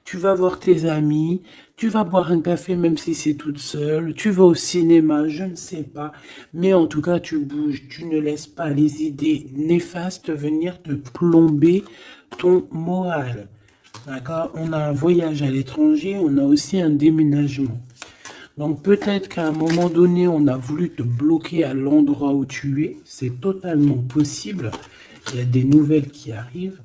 tu vas voir tes amis, tu vas boire un café même si c'est toute seule, tu vas au cinéma, je ne sais pas, mais en tout cas tu bouges, tu ne laisses pas les idées néfastes venir te plomber ton moral. D'accord? On a un voyage à l'étranger, on a aussi un déménagement. Donc peut-être qu'à un moment donné, on a voulu te bloquer à l'endroit où tu es. C'est totalement possible. Il y a des nouvelles qui arrivent,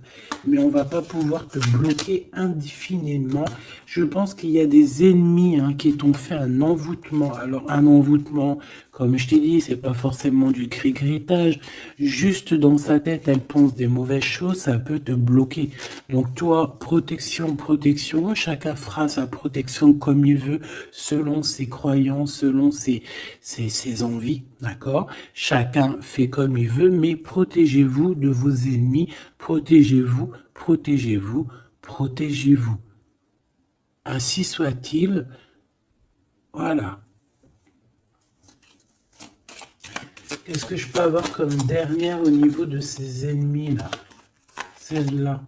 mais on va pas pouvoir te bloquer indéfiniment. Je pense qu'il y a des ennemis qui t'ont fait un envoûtement. Alors un envoûtement, comme je t'ai dit, c'est pas forcément du gris-gritage. Juste dans sa tête, elle pense des mauvaises choses, ça peut te bloquer. Donc toi, protection, protection. Chacun fera sa protection comme il veut, selon ses croyances, selon ses envies. D'accord? Chacun fait comme il veut, mais protégez-vous de vos ennemis, protégez-vous, protégez-vous, protégez-vous. Ainsi soit-il. Voilà. Qu'est-ce que je peux avoir comme dernière au niveau de ces ennemis-là? Celle-là.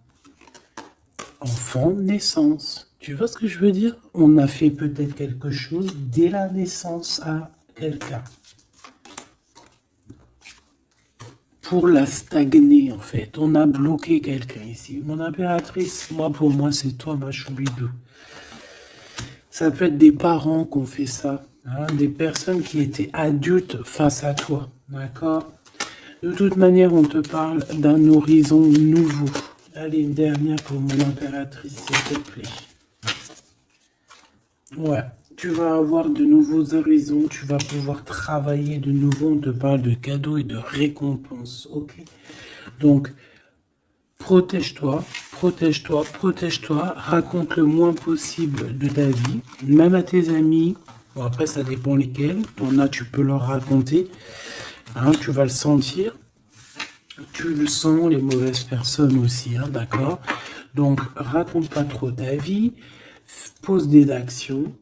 Enfant, naissance. Tu vois ce que je veux dire? On a fait peut-être quelque chose dès la naissance à quelqu'un. Pour la stagner, en fait. On a bloqué quelqu'un ici. Mon impératrice, pour moi, c'est toi, ma choubidou. Ça peut être des parents qui ont fait ça. Des personnes qui étaient adultes face à toi. D'accord? De toute manière, on te parle d'un horizon nouveau. Allez, une dernière pour mon impératrice, s'il te plaît. Ouais. Tu vas avoir de nouveaux horizons, tu vas pouvoir travailler de nouveau, on te parle de cadeaux et de récompenses, ok? Donc, protège-toi, protège-toi, protège-toi, raconte le moins possible de ta vie, même à tes amis, bon après ça dépend lesquels, t'en as, tu peux leur raconter, tu vas le sentir, tu le sens, les mauvaises personnes aussi, d'accord? Donc, raconte pas trop ta vie, pose des actions,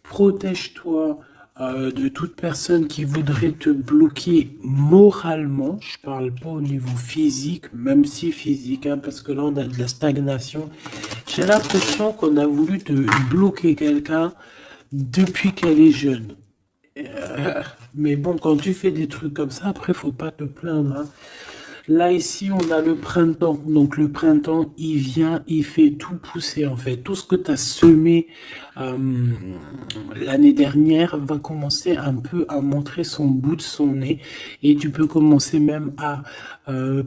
protège-toi de toute personne qui voudrait te bloquer moralement. Je parle pas au niveau physique, même si physique, parce que là on a de la stagnation. J'ai l'impression qu'on a voulu te bloquer quelqu'un depuis qu'elle est jeune. Mais bon, quand tu fais des trucs comme ça, après faut pas te plaindre. Là, ici, on a le printemps. Donc, le printemps, il vient, il fait tout pousser, en fait. Tout ce que tu as semé l'année dernière va commencer un peu à montrer son bout de son nez. Et tu peux commencer même à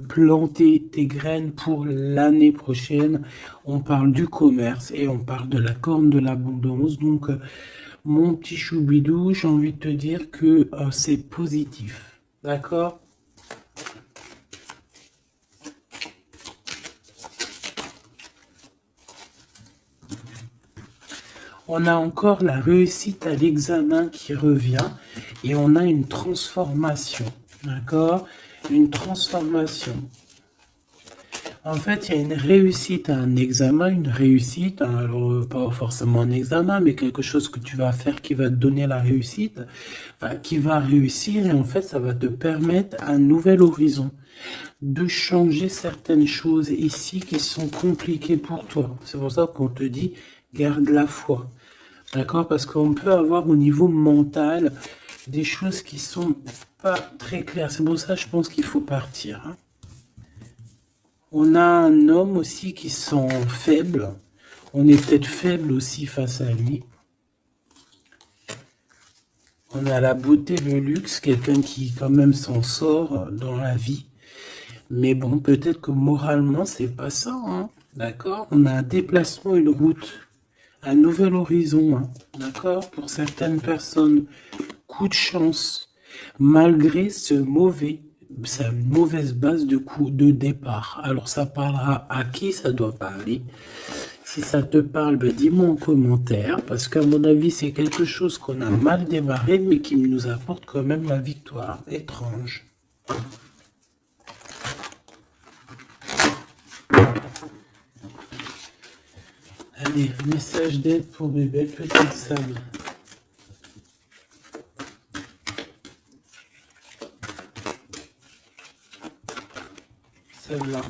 planter tes graines pour l'année prochaine. On parle du commerce et on parle de la corne de l'abondance. Donc, mon petit choubidou, j'ai envie de te dire que c'est positif. D'accord ? On a encore la réussite à l'examen qui revient et on a une transformation, d'accord? une transformation. En fait, il y a une réussite à un examen, une réussite, hein, alors pas forcément un examen, mais quelque chose que tu vas faire qui va te donner la réussite, enfin, qui va réussir, et en fait, ça va te permettre un nouvel horizon, de changer certaines choses ici qui sont compliquées pour toi. C'est pour ça qu'on te dit, garde la foi. D'accord? Parce qu'on peut avoir au niveau mental des choses qui sont pas très claires. C'est pour ça, je pense qu'il faut partir, hein. On a un homme aussi qui sent faible. On est peut-être faible aussi face à lui. On a la beauté, le luxe, quelqu'un qui quand même s'en sort dans la vie. Mais bon, peut-être que moralement, c'est pas ça, hein. D'accord? On a un déplacement, une route, un nouvel horizon, hein. D'accord? Pour certaines personnes, coup de chance, malgré sa mauvaise base de coup de départ. Alors, ça parlera à qui ça doit parler. Si ça te parle, ben dis-moi en commentaire, parce qu'à mon avis, c'est quelque chose qu'on a mal démarré, mais qui nous apporte quand même la victoire. Étrange. Allez, message d'aide pour mes belles petites sables. Celle-là.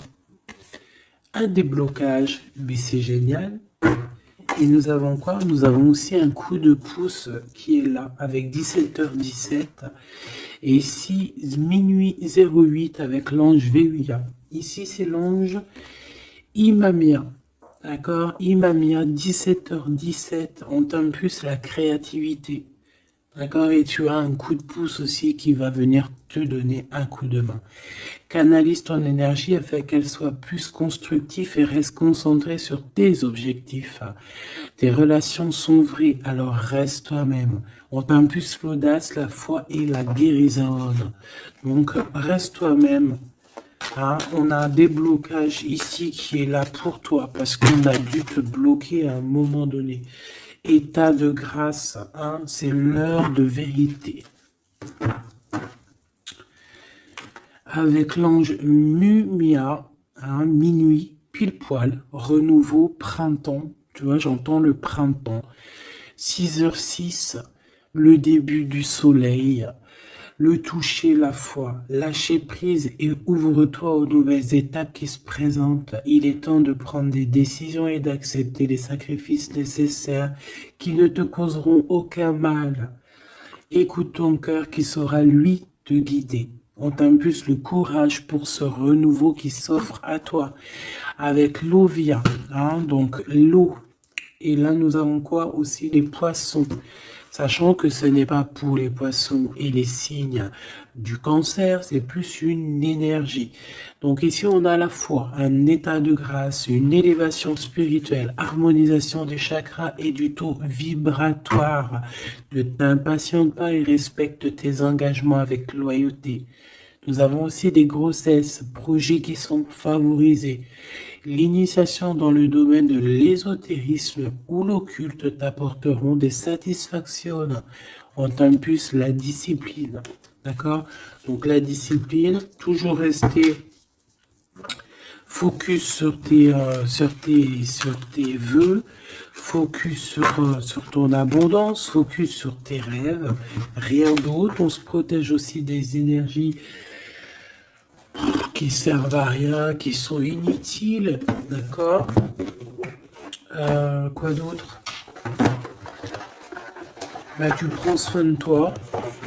Un déblocage, mais c'est génial. Et nous avons quoi? Nous avons aussi un coup de pouce qui est là, avec 17h17. Et ici, minuit 08 avec l'ange Véuya. Ici, c'est l'ange Imamia. D'accord? Imamia, 17h17. On t'impulse la créativité. D'accord? Et tu as un coup de pouce aussi qui va venir te donner un coup de main. Canalise ton énergie afin qu'elle soit plus constructive et reste concentrée sur tes objectifs. Tes relations sont vraies, alors reste toi-même. On t'impulse l'audace, la foi et la guérison. Donc reste toi-même. Hein, on a un déblocage ici qui est là pour toi parce qu'on a dû te bloquer à un moment donné. État de grâce, hein, c'est l'heure de vérité. Avec l'ange Mumia, hein, minuit, pile poil, renouveau, printemps. Tu vois, j'entends le printemps. 6h06, le début du soleil. Le toucher, la foi, lâcher prise et ouvre-toi aux nouvelles étapes qui se présentent. Il est temps de prendre des décisions et d'accepter les sacrifices nécessaires qui ne te causeront aucun mal. Écoute ton cœur qui saura, lui, te guider. On t'impulse le courage pour ce renouveau qui s'offre à toi. Avec l'Ovia, hein, donc l'eau. Et là, nous avons quoi aussi? Les poissons. Sachant que ce n'est pas pour les poissons et les signes du cancer, c'est plus une énergie. Donc ici, on a à la fois un état de grâce, une élévation spirituelle, harmonisation des chakras et du taux vibratoire. Ne t'impatiente pas et respecte tes engagements avec loyauté. Nous avons aussi des grossesses, projets qui sont favorisés. L'initiation dans le domaine de l'ésotérisme ou l'occulte t'apporteront des satisfactions. On t'impulse la discipline. D'accord? Donc la discipline, toujours rester focus sur tes vœux, focus sur ton abondance, focus sur tes rêves, rien d'autre. On se protège aussi des énergies qui servent à rien, qui sont inutiles, d'accord? Quoi d'autre? Bah, tu prends soin de toi,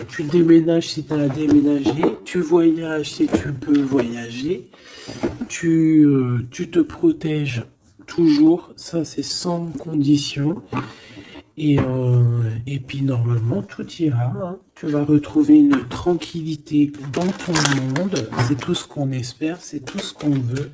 tu déménages si tu as à déménager, tu voyages si tu peux voyager, tu te protèges toujours, ça c'est sans condition. Et puis normalement tout ira, hein. Tu vas retrouver une tranquillité dans ton monde, c'est tout ce qu'on espère, c'est tout ce qu'on veut.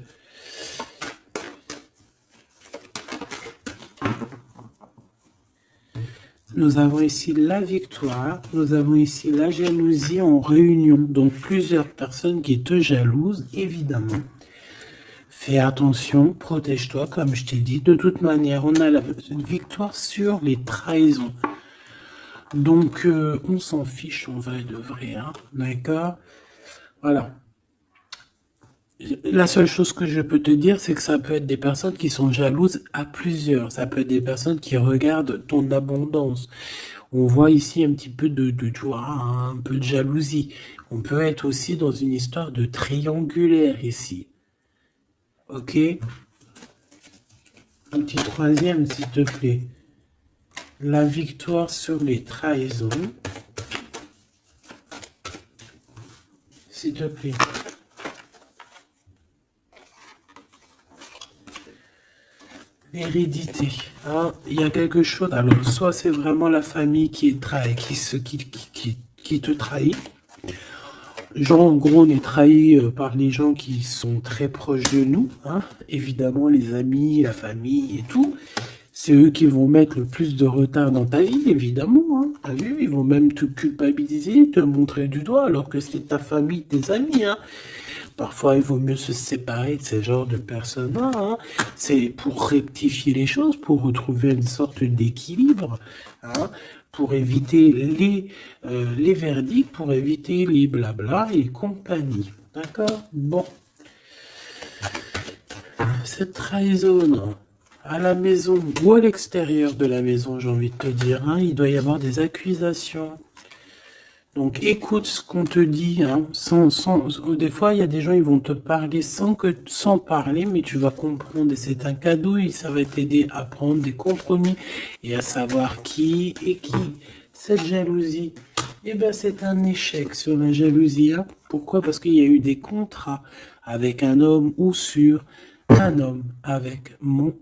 Nous avons ici la victoire, nous avons ici la jalousie en réunion, donc plusieurs personnes qui te jalousent, évidemment. Fais attention, protège-toi, comme je t'ai dit. De toute manière, on a la victoire sur les trahisons. Donc, on s'en fiche, on va de vrai, hein, d'accord? Voilà. La seule chose que je peux te dire, c'est que ça peut être des personnes qui sont jalouses à plusieurs. Ça peut être des personnes qui regardent ton abondance. On voit ici un petit peu tu vois, un peu de jalousie. On peut être aussi dans une histoire de triangulaire ici. Ok? Un petit troisième, s'il te plaît. La victoire sur les trahisons. S'il te plaît. L'hérédité. Hein, il y a quelque chose. Alors, soit c'est vraiment la famille qui te trahit. Genre, en gros, on est trahi par les gens qui sont très proches de nous. Hein. Évidemment, les amis, la famille et tout. C'est eux qui vont mettre le plus de retard dans ta vie, évidemment. Hein. T'as vu, ils vont même te culpabiliser, te montrer du doigt, alors que c'est ta famille, tes amis. Hein. Parfois, il vaut mieux se séparer de ce genre de personnes-là. Hein. C'est pour rectifier les choses, pour retrouver une sorte d'équilibre, hein, pour éviter les verdicts, pour éviter les blabla et compagnie. D'accord? Bon. Cette trahison à la maison ou à l'extérieur de la maison, j'ai envie de te dire, hein, il doit y avoir des accusations. Donc écoute ce qu'on te dit, hein, des fois il y a des gens ils vont te parler sans parler, mais tu vas comprendre et c'est un cadeau et ça va t'aider à prendre des compromis et à savoir qui est qui. Cette jalousie, eh ben c'est un échec sur la jalousie. Hein. Pourquoi? Parce qu'il y a eu des contrats avec un homme ou sur un homme avec mon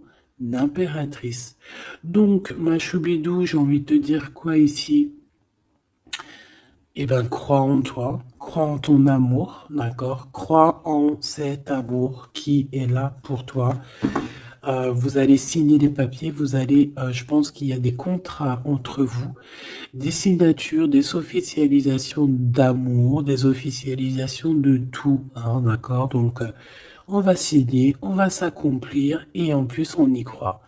impératrice. Donc ma choubidou, j'ai envie de te dire quoi ici? Eh ben, crois en toi, crois en ton amour, d'accord? Crois en cet amour qui est là pour toi. Vous allez signer des papiers, je pense qu'il y a des contrats entre vous, des signatures, des officialisations d'amour, des officialisations de tout, hein, d'accord? Donc, on va signer, on va s'accomplir et en plus, on y croit.